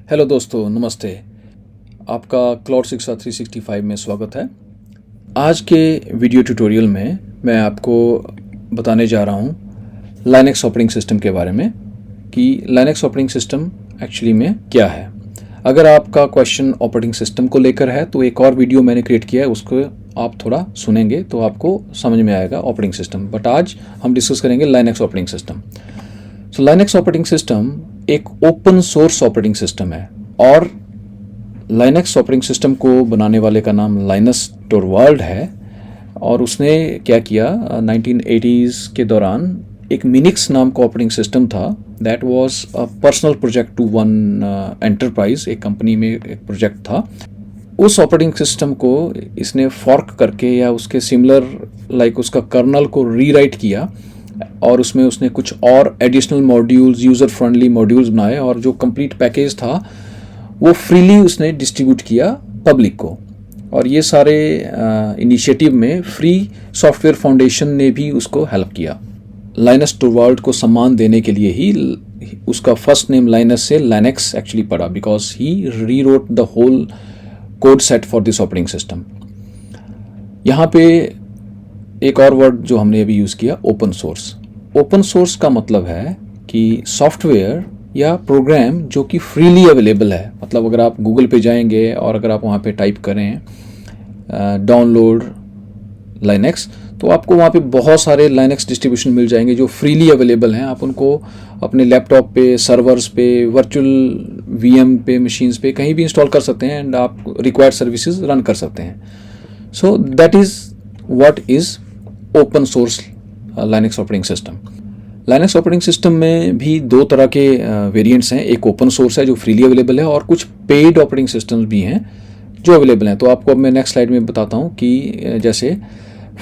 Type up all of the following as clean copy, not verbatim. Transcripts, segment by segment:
Hello दोस्तों, नमस्ते। आपका क्लाउड शिक्षा 365 में स्वागत है। आज के वीडियो ट्यूटोरियल में मैं आपको बताने जा रहा हूँ लाइनक्स ऑपरेटिंग सिस्टम के बारे में कि लाइनक्स ऑपरेटिंग सिस्टम एक्चुअली में क्या है। अगर आपका क्वेश्चन ऑपरेटिंग सिस्टम को लेकर है तो एक और वीडियो मैंने क्रिएट किया है, उसको आप थोड़ा सुनेंगे तो आपको समझ में आएगा ऑपरेटिंग सिस्टम। बट आज हम डिस्कस करेंगे लाइनक्स ऑपरेटिंग सिस्टम। सो लाइनक्स ऑपरेटिंग सिस्टम एक ओपन सोर्स ऑपरेटिंग सिस्टम है और लाइनक्स ऑपरेटिंग सिस्टम को बनाने वाले का नाम लाइनस टोरवाल्ड है। और उसने क्या किया, 1980s के दौरान एक मिनिक्स नाम का ऑपरेटिंग सिस्टम था। That was a personal project to one enterprise, एक कंपनी में एक प्रोजेक्ट था। उस ऑपरेटिंग सिस्टम को इसने फॉर्क करके या उसके सिमिलर लाइक उसका कर्नल को रीराइट किया और उसमें उसने कुछ और additional modules, user friendly modules बनाए और जो कंप्लीट पैकेज था वो फ्रीली उसने डिस्ट्रीब्यूट किया पब्लिक को। और ये सारे इनिशिएटिव में फ्री सॉफ्टवेयर फाउंडेशन ने भी उसको हेल्प किया। लाइनस टोरवाल्ड को सम्मान देने के लिए ही उसका फर्स्ट नेम लाइनस से लाइनक्स एक्चुअली पड़ा, because he rewrote the whole code set for this operating system. यहाँ पे एक और वर्ड जो हमने अभी यूज़ किया, ओपन सोर्स। ओपन सोर्स का मतलब है कि सॉफ्टवेयर या प्रोग्राम जो कि फ्रीली अवेलेबल है। मतलब अगर आप गूगल पे जाएंगे और अगर आप वहाँ पे टाइप करें डाउनलोड लाइनक्स तो आपको वहाँ पे बहुत सारे लाइनक्स डिस्ट्रीब्यूशन मिल जाएंगे जो फ्रीली अवेलेबल हैं। आप उनको अपने लैपटॉप पे, सर्वर्स पे, वर्चुअल वीएम पे, मशीन्स पे कहीं भी इंस्टॉल कर सकते हैं एंड आप रिक्वायर्ड सर्विसेज रन कर सकते हैं। So that is what is open source Linux operating system. Linux operating system में भी दो तरह के वेरिएंट्स हैं। एक ओपन सोर्स है जो फ्रीली अवेलेबल है और कुछ पेड ऑपरेटिंग सिस्टम्स भी हैं जो अवेलेबल हैं। तो आपको अब मैं नेक्स्ट स्लाइड में बताता हूँ कि जैसे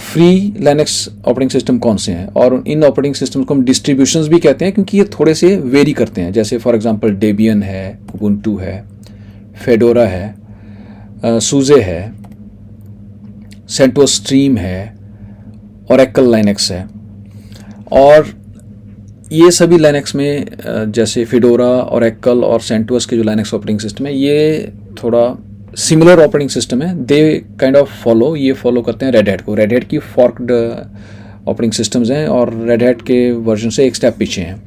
फ्री लाइनक्स ऑपरेटिंग सिस्टम कौन से हैं। और इन ऑपरेटिंग सिस्टम को हम डिस्ट्रीब्यूशंस भी कहते हैं क्योंकि ये थोड़े से वेरी करते हैं। जैसे फॉर एग्जांपल डेबियन है, उबुंटू है, फेडोरा है, सूजे है, सेंटोस स्ट्रीम है, ओरेकल लाइनक्स है। और ये सभी लाइनक्स में जैसे फेडोरा, ओरेकल और सेंटोस के जो लाइनक्स ऑपरेटिंग सिस्टम है ये थोड़ा सिमिलर ऑपरेटिंग सिस्टम है। दे काइंड ऑफ फॉलो, ये फॉलो करते हैं रेड हैट को। रेड हैट की फॉर्क्ड ऑपरेटिंग सिस्टम्स हैं और रेड हैट के वर्जन से एक स्टेप पीछे हैं।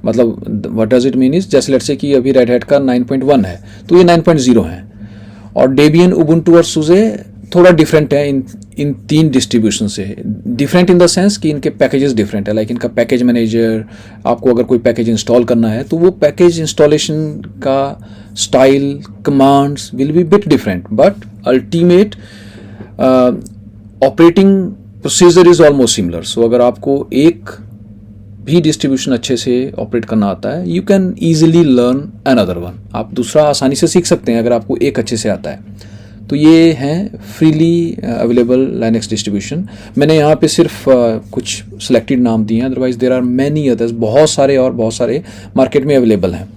मतलब what does it mean is, जैसे लेट्स से कि अभी रेड हैट का 9.1 है तो ये 9.0 है। और डेबियन, उबुंटू और सूजे थोड़ा डिफरेंट है इन तीन डिस्ट्रीब्यूशन से। डिफरेंट इन द सेंस कि इनके पैकेजेस डिफरेंट है। लाइक इनका पैकेज मैनेजर, आपको अगर कोई पैकेज इंस्टॉल करना है तो वो पैकेज इंस्टॉलेशन का style, commands will be bit different, but ultimate operating procedure is almost similar. So अगर आपको एक भी डिस्ट्रीब्यूशन अच्छे से ऑपरेट करना आता है, you can easily learn another one. आप दूसरा आसानी से सीख सकते हैं अगर आपको एक अच्छे से आता है। तो ये हैं फ्रीली अवेलेबल लाइनक्स डिस्ट्रीब्यूशन। मैंने यहाँ पे सिर्फ कुछ सिलेक्टेड नाम दिए हैं, otherwise there are many others. बहुत सारे मार्केट में अवेलेबल हैं।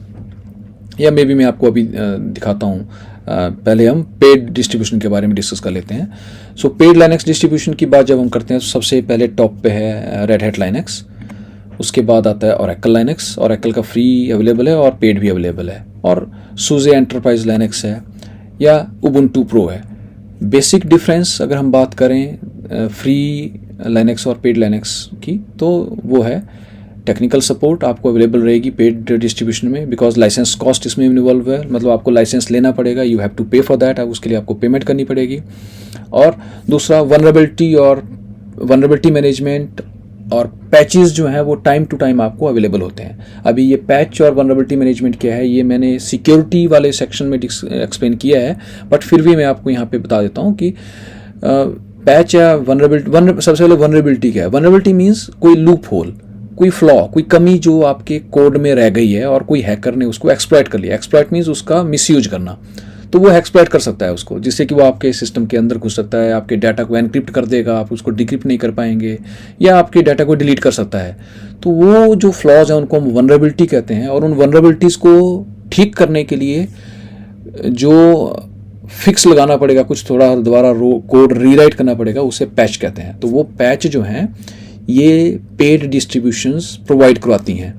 या मे बी मैं आपको अभी दिखाता हूँ। पहले हम पेड डिस्ट्रीब्यूशन के बारे में डिस्कस कर लेते हैं। सो पेड लाइनक्स डिस्ट्रीब्यूशन की बात जब हम करते हैं तो सबसे पहले टॉप पे है रेड हैट लाइनक्स। उसके बाद आता है ओरेकल लाइनक्स। ओरेकल का फ्री अवेलेबल है और पेड भी अवेलेबल है। और सूजे एंटरप्राइज लाइनक्स है या उबुंटू प्रो है। बेसिक डिफरेंस अगर हम बात करें फ्री लाइनक्स और पेड लाइनक्स की तो वो है टेक्निकल सपोर्ट आपको अवेलेबल रहेगी पेड डिस्ट्रीब्यूशन में, बिकॉज लाइसेंस कॉस्ट इसमें इन्वॉल्व है। मतलब आपको लाइसेंस लेना पड़ेगा, यू हैव टू पे फॉर दैट, उसके लिए आपको पेमेंट करनी पड़ेगी। और दूसरा वनरेबिलिटी मैनेजमेंट और पैचेस जो हैं वो टाइम टू टाइम आपको अवेलेबल होते हैं। अभी ये पैच और वनरेबिलिटी मैनेजमेंट क्या है ये मैंने सिक्योरिटी वाले सेक्शन में एक्सप्लेन किया है, बट फिर भी मैं आपको यहाँ पे बता देता हूँ कि पैच या वनरेबिलिटी। सबसे पहले वनरेबिलिटी क्या है। वनरेबिलिटी मीन्स कोई लूप होल, कोई फ्लॉ, कोई कमी जो आपके कोड में रह गई है और कोई हैकर ने उसको एक्सप्लॉइट कर लिया। एक्सप्लॉइट मीन्स उसका मिसयूज करना। तो वो एक्सप्लॉइट कर सकता है उसको, जिससे कि वो आपके सिस्टम के अंदर घुस सकता है, आपके डाटा को एनक्रिप्ट कर देगा, आप उसको डिक्रिप्ट नहीं कर पाएंगे, या आपके डाटा को डिलीट कर सकता है। तो वो जो फ्लॉज हैं उनको हम वनरेबिलिटी कहते हैं। और उन वनरेबिलिटीज़ को ठीक करने के लिए जो फिक्स लगाना पड़ेगा, कुछ थोड़ा दोबारा कोड रीराइट करना पड़ेगा, उसे पैच कहते हैं। तो वो पैच जो हैं ये पेड डिस्ट्रीब्यूशंस प्रोवाइड करवाती हैं।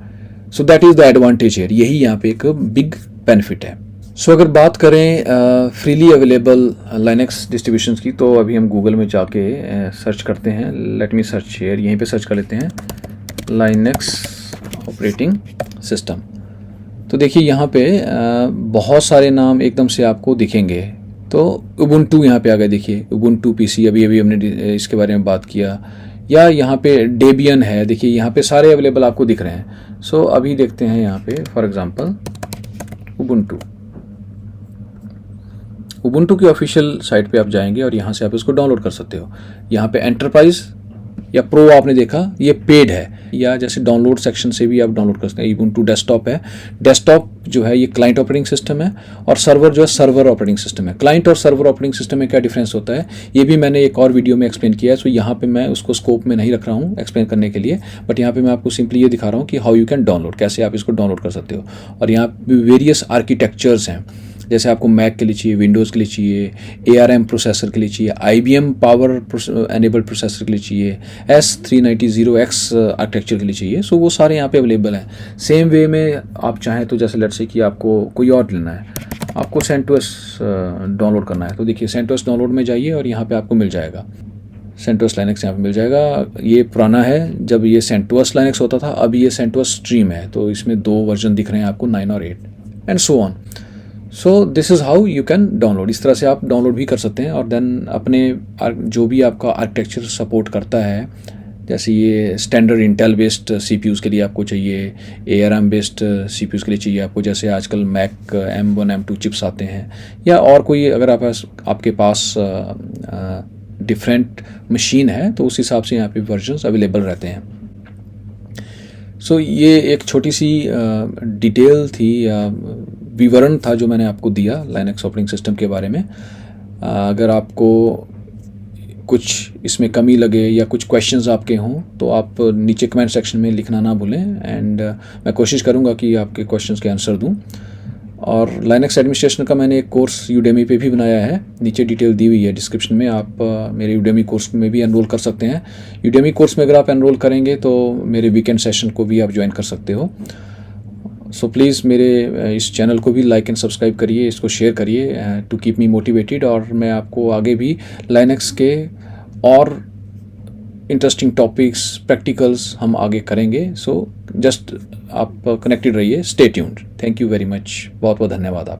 So that is the advantage है। यही यहाँ पे एक बिग बेनिफिट है। सो अगर बात करें फ्रीली अवेलेबल लाइनेक्स डिस्ट्रीब्यूशंस की, तो अभी हम गूगल में जाके सर्च करते हैं। लेट मी सर्च हियर, यहीं पे सर्च कर लेते हैं लाइनेक्स ऑपरेटिंग सिस्टम। तो देखिए यहाँ पे बहुत सारे नाम एकदम से आपको दिखेंगे। तो उबुंटू यहाँ पे आ गया, देखिए उबुंटू पीसी, अभी अभी हमने इसके बारे में बात किया। या यहाँ पे डेबियन है, देखिए यहाँ पे सारे अवेलेबल आपको दिख रहे हैं। सो अभी देखते हैं यहाँ पे फॉर एग्जांपल उबुंटू। उबुंटू की ऑफिशियल साइट पे आप जाएंगे और यहाँ से आप इसको डाउनलोड कर सकते हो। यहाँ पे एंटरप्राइज या प्रो आपने देखा, ये पेड है, या जैसे डाउनलोड सेक्शन से भी आप डाउनलोड कर सकते हैं। उबुंटू डेस्कटॉप है, डेस्कटॉप जो है ये क्लाइंट ऑपरेटिंग सिस्टम है, और सर्वर जो है सर्वर ऑपरेटिंग सिस्टम है। क्लाइंट और सर्वर ऑपरेटिंग सिस्टम में क्या डिफरेंस होता है, ये भी मैंने एक और वीडियो में एक्सप्लेन किया है। सो यहाँ पे मैं उसको स्कोप में नहीं रख रहा हूँ एक्सप्लेन करने के लिए, बट यहाँ पे मैं आपको सिंपली ये दिखा रहा हूँ कि हाउ यू कैन डाउनलोड, कैसे आप इसको डाउनलोड कर सकते हो। और यहाँ पे वेरियस आर्किटेक्चर्स हैं, जैसे आपको मैक के लिए चाहिए, विंडोज़ के लिए चाहिए, ARM प्रोसेसर के लिए चाहिए, IBM पावर एनेबल्ड प्रोसेसर के लिए चाहिए, S390X आर्किटेक्चर के लिए चाहिए। सो वो सारे यहाँ पे अवेलेबल हैं। सेम वे में आप चाहें तो जैसे लेट्स से कि आपको कोई और लेना है, आपको CentOS डाउनलोड करना है, तो देखिए CentOS डाउनलोड में जाइए और यहाँ पे आपको मिल जाएगा CentOS लाइनेक्स, यहाँ पे मिल जाएगा। ये पुराना है, जब ये CentOS लाइनेक्स होता था, अभी ये CentOS स्ट्रीम है। तो इसमें 2 वर्जन दिख रहे हैं आपको, 9 और 8 and so on. So this is how you can download. इस तरह से आप डाउनलोड भी कर सकते हैं। और देन अपने जो भी आपका आर्किटेक्चर सपोर्ट करता है, जैसे ये स्टैंडर्ड इंटेल बेस्ड CPUs के लिए आपको चाहिए, ARM बेस्ड CPUs के लिए चाहिए आपको, जैसे आजकल मैक M1 M2 चिप्स आते हैं, या और कोई अगर आपके पास डिफरेंट मशीन है तो उस हिसाब से यहाँ पे वर्जन्स अवेलेबल रहते हैं। सो ये एक छोटी सी डिटेल थी या विवरण था जो मैंने आपको दिया लाइनेक्स ऑपरेटिंग सिस्टम के बारे में। अगर आपको कुछ इसमें कमी लगे या कुछ क्वेश्चंस आपके हों तो आप नीचे कमेंट सेक्शन में लिखना ना भूलें, एंड मैं कोशिश करूंगा कि आपके क्वेश्चंस के आंसर दूं। और लाइनेक्स एडमिनिस्ट्रेशन का मैंने एक कोर्स यूडेमी पे भी बनाया है, नीचे डिटेल दी हुई है डिस्क्रिप्शन में। आप मेरे यूडेमी कोर्स में भी एनरोल कर सकते हैं। यूडेमी कोर्स में अगर आप एनरोल करेंगे तो मेरे वीकेंड सेशन को भी आप ज्वाइन कर सकते हो। सो प्लीज़ मेरे इस चैनल को भी लाइक एंड सब्सक्राइब करिए, इसको शेयर करिए टू कीप मी मोटिवेटेड। और मैं आपको आगे भी लाइनेक्स के और इंटरेस्टिंग टॉपिक्स, प्रैक्टिकल्स हम आगे करेंगे। सो जस्ट आप कनेक्टेड रहिए, stay tuned. Thank you very much, बहुत बहुत धन्यवाद आप।